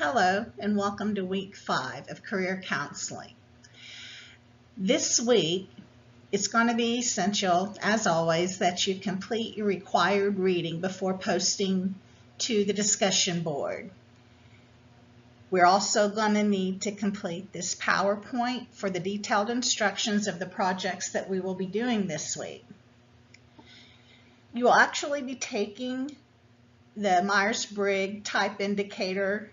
Hello and welcome to week 5 of career counseling. This week, it's going to be essential, as always, that you complete your required reading before posting to the discussion board. We're also going to need to complete this PowerPoint for the detailed instructions of the projects that we will be doing this week. You will actually be taking the Myers-Briggs Type Indicator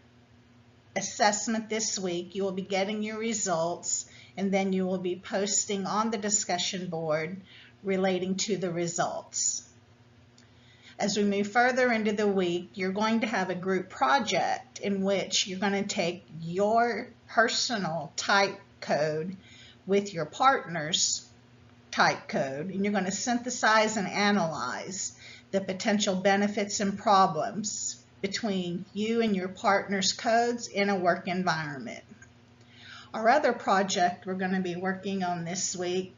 assessment this week. You will be getting your results, and then you will be posting on the discussion board relating to the results. As we move further into the week, you're going to have a group project in which you're going to take your personal type code with your partner's type code, and you're going to synthesize and analyze the potential benefits and problems between you and your partner's codes in a work environment. Our other project we're going to be working on this week,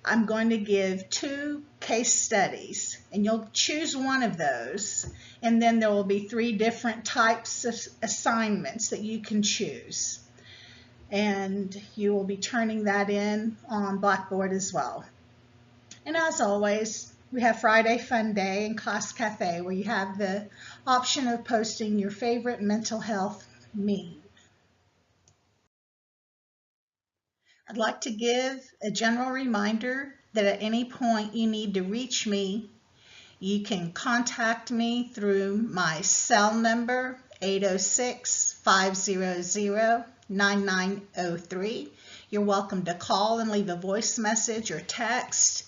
I'm going to give 2 case studies, and you'll choose one of those, and then there will be 3 different types of assignments that you can choose. And you will be turning that in on Blackboard as well. And as always, we have Friday Fun Day and Class Cafe, where you have the option of posting your favorite mental health meme. I'd like to give a general reminder that at any point you need to reach me, you can contact me through my cell number, 806-500-9903. You're welcome to call and leave a voice message or text.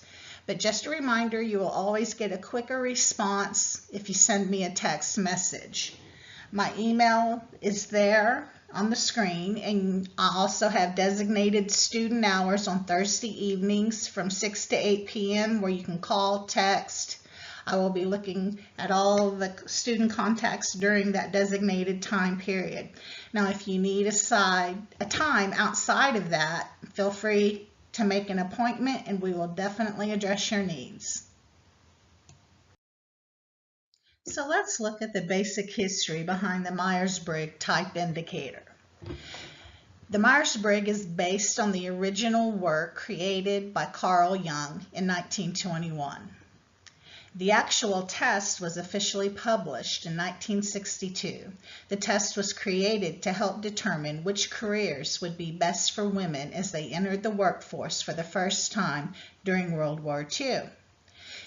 But just a reminder, you will always get a quicker response if you send me a text message. My email is there on the screen, and I also have designated student hours on Thursday evenings from 6 to 8 p.m. where you can call, text. I will be looking at all the student contacts during that designated time period. Now, if you need a time outside of that, feel free to make an appointment, and we will definitely address your needs. So let's look at the basic history behind the Myers-Briggs Type Indicator. The Myers-Briggs is based on the original work created by Carl Jung in 1921. The actual test was officially published in 1962. The test was created to help determine which careers would be best for women as they entered the workforce for the first time during World War II.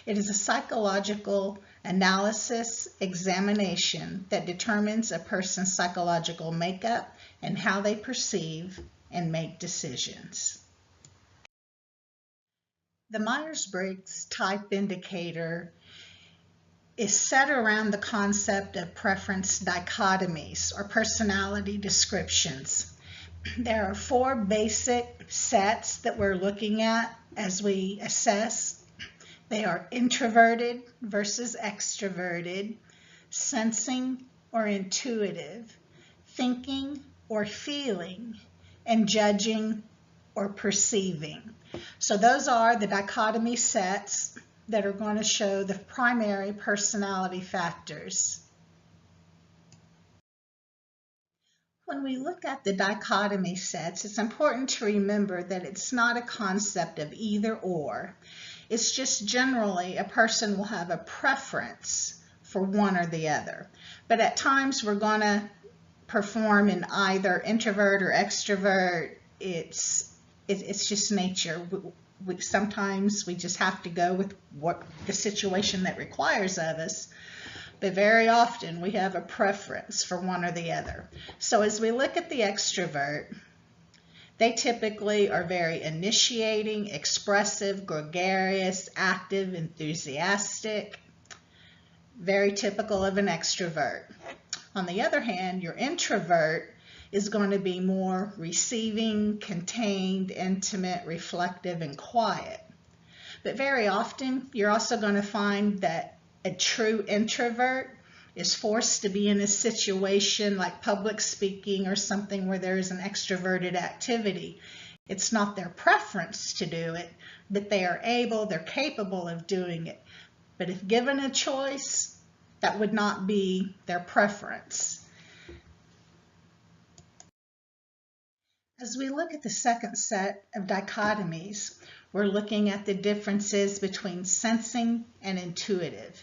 It is a psychological analysis examination that determines a person's psychological makeup and how they perceive and make decisions. The Myers-Briggs Type Indicator is set around the concept of preference dichotomies or personality descriptions. There are 4 basic sets that we're looking at as we assess. They are introverted versus extroverted, sensing or intuitive, thinking or feeling, and judging or perceiving. So those are the dichotomy sets that are going to show the primary personality factors. When we look at the dichotomy sets, it's important to remember that it's not a concept of either or. It's just generally a person will have a preference for one or the other. But at times we're going to perform in either introvert or extrovert. It's just nature. Sometimes we just have to go with what the situation that requires of us, but very often we have a preference for one or the other. So as we look at the extrovert, they typically are very initiating, expressive, gregarious, active, enthusiastic, very typical of an extrovert. On the other hand, your introvert is going to be more receiving, contained, intimate, reflective, and quiet. But very often, you're also going to find that a true introvert is forced to be in a situation like public speaking or something where there is an extroverted activity. It's not their preference to do it, but they're capable of doing it. But if given a choice, that would not be their preference. As we look at the second set of dichotomies, we're looking at the differences between sensing and intuitive.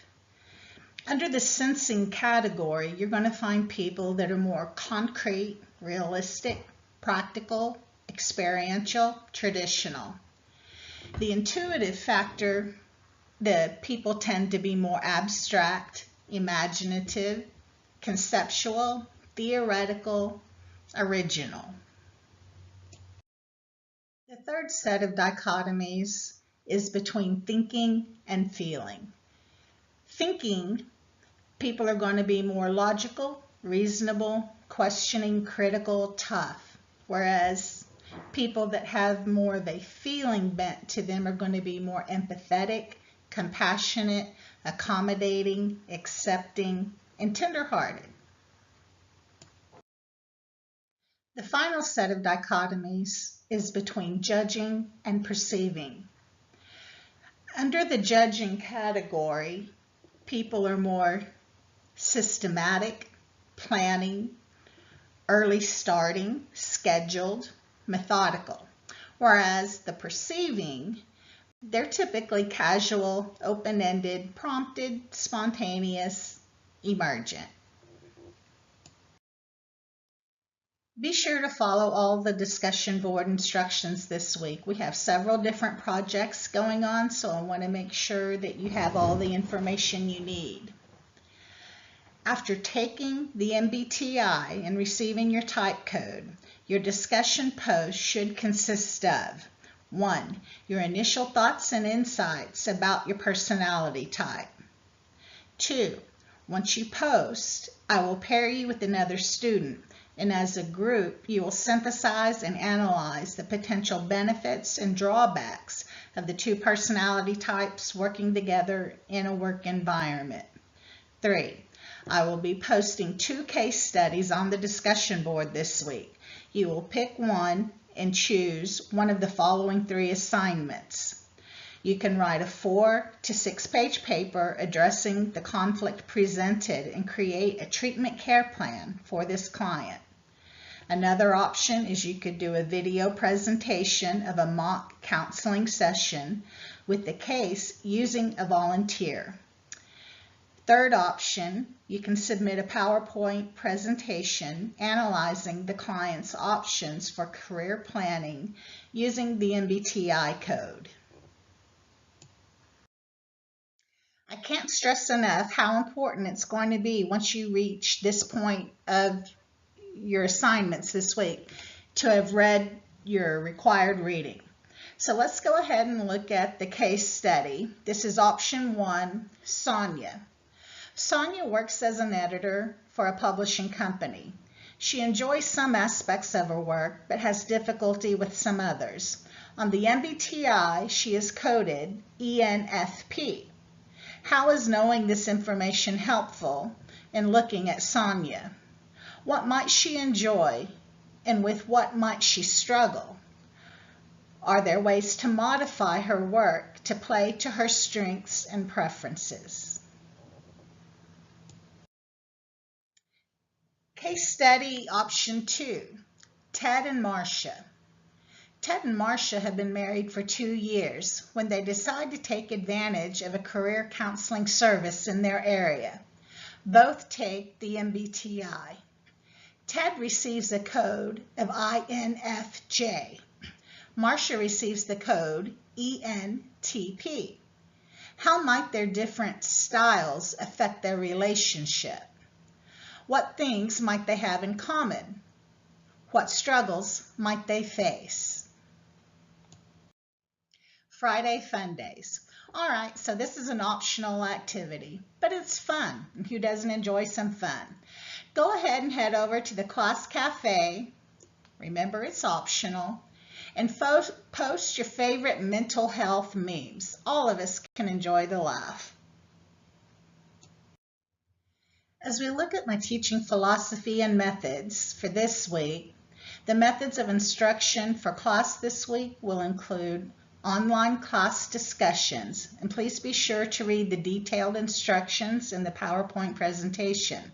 Under the sensing category, you're going to find people that are more concrete, realistic, practical, experiential, traditional. The intuitive factor, the people tend to be more abstract, imaginative, conceptual, theoretical, original. The third set of dichotomies is between thinking and feeling. Thinking, people are going to be more logical, reasonable, questioning, critical, tough, whereas people that have more of a feeling bent to them are going to be more empathetic, compassionate, accommodating, accepting, and tenderhearted. The final set of dichotomies is between judging and perceiving. Under the judging category, people are more systematic, planning, early starting, scheduled, methodical. Whereas the perceiving, they're typically casual, open-ended, prompted, spontaneous, emergent. Be sure to follow all the discussion board instructions this week. We have several different projects going on, so I want to make sure that you have all the information you need. After taking the MBTI and receiving your type code, your discussion post should consist of 1. Your initial thoughts and insights about your personality type. 2. Once you post, I will pair you with another student, and as a group, you will synthesize and analyze the potential benefits and drawbacks of the two personality types working together in a work environment. 3. I will be posting 2 case studies on the discussion board this week. You will pick one and choose one of the following 3 assignments. You can write a 4 to 6 page paper addressing the conflict presented and create a treatment care plan for this client. Another option is you could do a video presentation of a mock counseling session with the case using a volunteer. Third option, you can submit a PowerPoint presentation analyzing the client's options for career planning using the MBTI code. I can't stress enough how important it's going to be once you reach this point of your assignments this week to have read your required reading. So let's go ahead and look at the case study. This is option 1, Sonia. Sonia works as an editor for a publishing company. She enjoys some aspects of her work, but has difficulty with some others. On the MBTI, she is coded ENFP. How is knowing this information helpful in looking at Sonia? What might she enjoy, and with what might she struggle? Are there ways to modify her work to play to her strengths and preferences? Case study option 2, Ted and Marcia. Ted and Marcia have been married for 2 years when they decide to take advantage of a career counseling service in their area. Both take the MBTI. Ted receives a code of INFJ. Marcia receives the code ENTP. How might their different styles affect their relationship? What things might they have in common? What struggles might they face? Friday Fun Days. All right, so this is an optional activity, but it's fun. Who doesn't enjoy some fun? Go ahead and head over to the class cafe. Remember, it's optional. And post your favorite mental health memes. All of us can enjoy the laugh. As we look at my teaching philosophy and methods for this week, the methods of instruction for class this week will include online class discussions. And please be sure to read the detailed instructions in the PowerPoint presentation.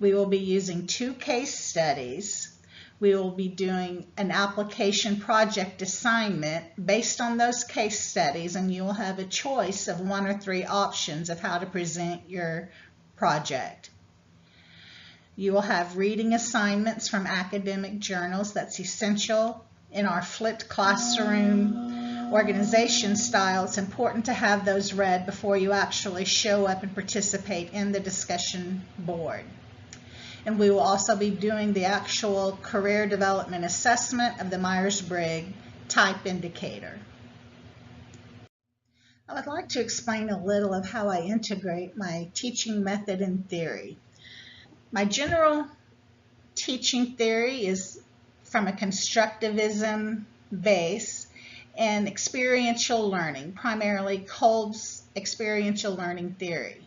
We will be using 2 case studies. We will be doing an application project assignment based on those case studies, and you will have a choice of 1 or 3 options of how to present your project. You will have reading assignments from academic journals. That's essential in our flipped classroom organization style. It's important to have those read before you actually show up and participate in the discussion board. And we will also be doing the actual career development assessment of the Myers-Briggs Type Indicator. I would like to explain a little of how I integrate my teaching method and theory. My general teaching theory is from a constructivism base and experiential learning, primarily Kolb's experiential learning theory.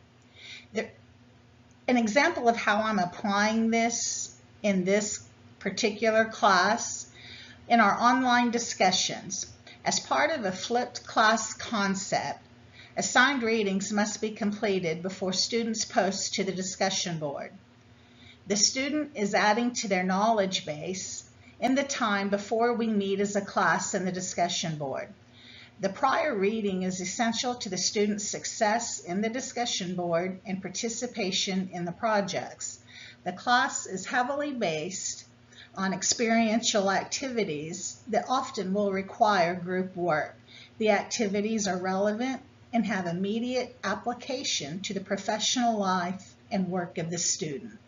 An example of how I'm applying this in this particular class, in our online discussions, as part of a flipped class concept, assigned readings must be completed before students post to the discussion board. The student is adding to their knowledge base in the time before we meet as a class in the discussion board. The prior reading is essential to the student's success in the discussion board and participation in the projects. The class is heavily based on experiential activities that often will require group work. The activities are relevant and have immediate application to the professional life and work of the student.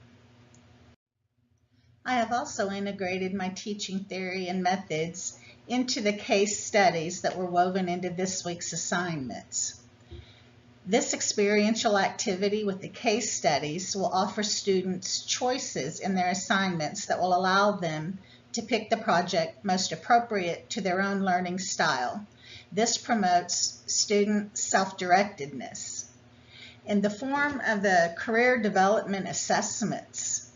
I have also integrated my teaching theory and methods into the case studies that were woven into this week's assignments. This experiential activity with the case studies will offer students choices in their assignments that will allow them to pick the project most appropriate to their own learning style. This promotes student self-directedness. In the form of the career development assessments,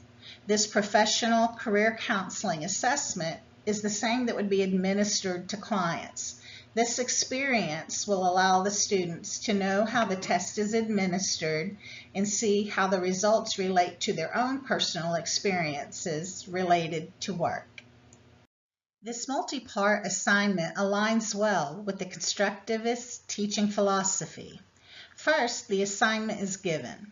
this professional career counseling assessment is the same that would be administered to clients. This experience will allow the students to know how the test is administered and see how the results relate to their own personal experiences related to work. This multi-part assignment aligns well with the constructivist teaching philosophy. First, the assignment is given.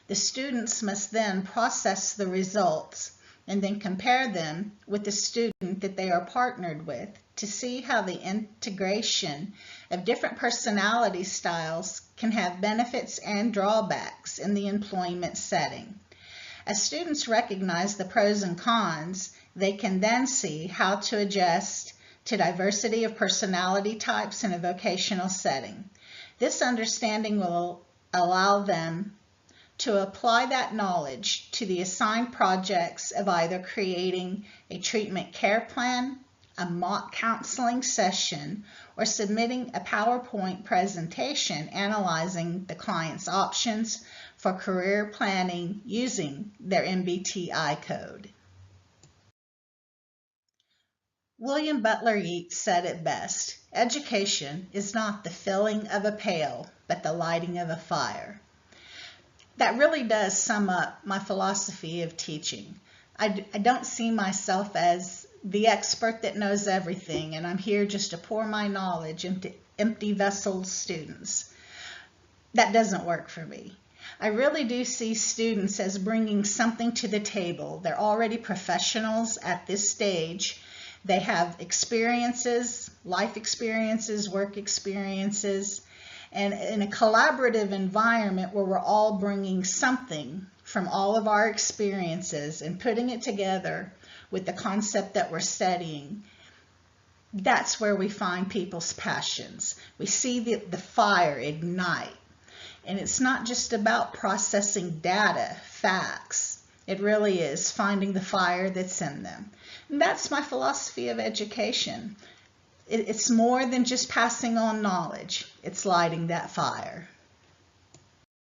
The students must then process the results and then compare them with the student that they are partnered with to see how the integration of different personality styles can have benefits and drawbacks in the employment setting. As students recognize the pros and cons, they can then see how to adjust to diversity of personality types in a vocational setting. This understanding will allow them to apply that knowledge to the assigned projects of either creating a treatment care plan, a mock counseling session, or submitting a PowerPoint presentation analyzing the client's options for career planning using their MBTI code. William Butler Yeats said it best, "Education is not the filling of a pail, but the lighting of a fire." That really does sum up my philosophy of teaching. I don't see myself as the expert that knows everything, and I'm here just to pour my knowledge into empty vessel students. That doesn't work for me. I really do see students as bringing something to the table. They're already professionals at this stage. They have experiences, life experiences, work experiences, and in a collaborative environment where we're all bringing something from all of our experiences and putting it together with the concept that we're studying, that's where we find people's passions. We see the fire ignite. And it's not just about processing data, facts. It really is finding the fire that's in them. And that's my philosophy of education. It's more than just passing on knowledge. It's lighting that fire.